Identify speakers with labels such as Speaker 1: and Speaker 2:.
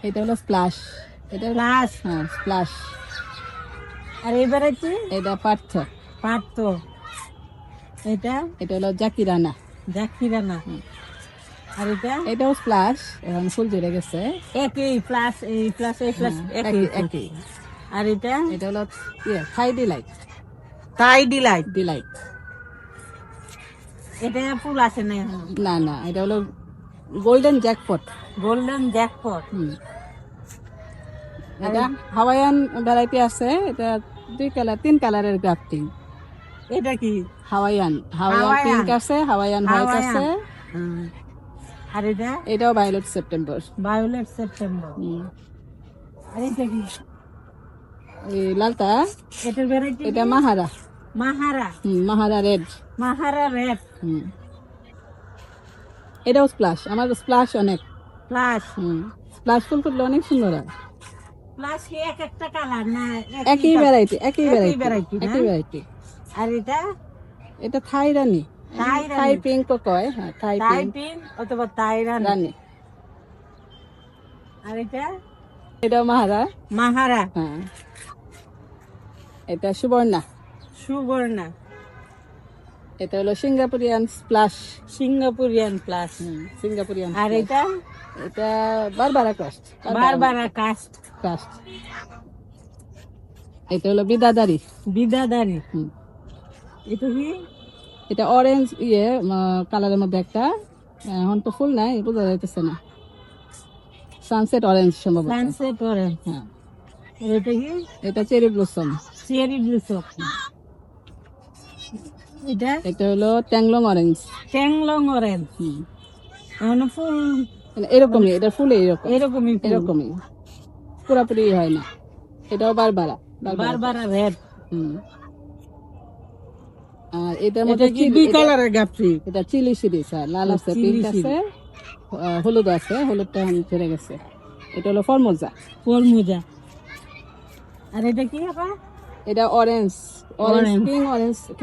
Speaker 1: এটা হলো স্প্লাশ। এটা
Speaker 2: প্লাস
Speaker 1: হ্যাঁ স্প্লাশ।
Speaker 2: আর এবারে কি
Speaker 1: এটা পার্থ।
Speaker 2: পারত এটা
Speaker 1: এটা হলো জাকিরানা।
Speaker 2: জাকিরানা। আর এটা
Speaker 1: এটাও স্প্লাশ, এখন ফুল ঝরে গেছে।
Speaker 2: একই প্লাস এই প্লাস এই প্লাস একই
Speaker 1: একই।
Speaker 2: আর এটা
Speaker 1: এটা হলো Thai delight.
Speaker 2: Thai delight.
Speaker 1: Delight
Speaker 2: এটা ফুল আসে না এখন।
Speaker 1: না না, এটা হলো গোল্ডেন জ্যাকপট।
Speaker 2: Golden jackpot.
Speaker 1: এটা হাওয়াইয়ান ভ্যারাইটি আছে। এটা 2 কালার 3 কালারের গ্রাফটিং।
Speaker 2: এটা কি
Speaker 1: হাওয়াইয়ান পিঙ্ক আছে, হাওয়াইয়ান হোয়াইট আছে।
Speaker 2: আর এটা
Speaker 1: এটাও ভায়োলেট সেপ্টেম্বর।
Speaker 2: Violet September. আর এটা কি
Speaker 1: এই লালটা,
Speaker 2: এটার ভ্যারাইটি
Speaker 1: এটা Mahara.
Speaker 2: Mahara.
Speaker 1: Mahara red.
Speaker 2: Mahara red.
Speaker 1: এটাও স্প্লাশ। আমার স্প্লাশ অনেক।
Speaker 2: প্লাস
Speaker 1: স্প্লাশ ফুল ফুটলে অনেক সুন্দর হয়।
Speaker 2: প্লাস কি এক একটা কালার না
Speaker 1: একই ভ্যারাইটি, একই
Speaker 2: variety,
Speaker 1: ভ্যারাইটি,
Speaker 2: না?
Speaker 1: একই ভ্যারাইটি।
Speaker 2: আর এটা
Speaker 1: এটা থাই রানী।
Speaker 2: থাই
Speaker 1: থাই
Speaker 2: রানী।
Speaker 1: পিঙ্ক কয়। হ্যাঁ থাই
Speaker 2: তাই
Speaker 1: পিঙ্ক
Speaker 2: পিন অথবা তাই রানী।
Speaker 1: রানী।
Speaker 2: আর এটা
Speaker 1: এটাও মাহারা।
Speaker 2: মাহারা।
Speaker 1: হ্যাঁ এটা সুবর্ণা।
Speaker 2: সুবর্ণা।
Speaker 1: এটা হলো Singaporean splash.
Speaker 2: Singaporean plus.
Speaker 1: Singaporean.
Speaker 2: আর এটা
Speaker 1: এটা Barbara crust.
Speaker 2: Barbara crust.
Speaker 1: Crust. এটা হলো বিদাদারি।
Speaker 2: বিদাদারি। এটা কি
Speaker 1: এটা অরেঞ্জ কালারের মধ্যে একটা, এখন তো ফুল নাই, বোঝা যাইতেছে না। সানসেট অরেঞ্জ সম্ভবত।
Speaker 2: Sunset orange.
Speaker 1: হ্যাঁ
Speaker 2: এটা কি
Speaker 1: এটা চেরি ব্লসম।
Speaker 2: Cherry blossom.
Speaker 1: এটা হলো ট্যাংলং অরেঞ্জ।
Speaker 2: ট্যাংলং অরেঞ্জ। এখন ফুল
Speaker 1: এরকমই, এটা ফুল
Speaker 2: এরকমই
Speaker 1: এরকমই পুরাপুরি হয় না। এটাও বারবারা।
Speaker 2: Barbara red.
Speaker 1: আর এটার মধ্যে
Speaker 2: কি 2 কালারের গাপছি।
Speaker 1: এটা চিলি সিরিজ। লাল আছে, পিঙ্ক আছে, হলুদ আছে। হলুদটা ঝরে গেছে। এটা হলো ফরমোজা।
Speaker 2: ফরমোজা। আর এটা কি আপা?
Speaker 1: এটা অরেঞ্জ, পিঙ্ক অরেঞ্জ।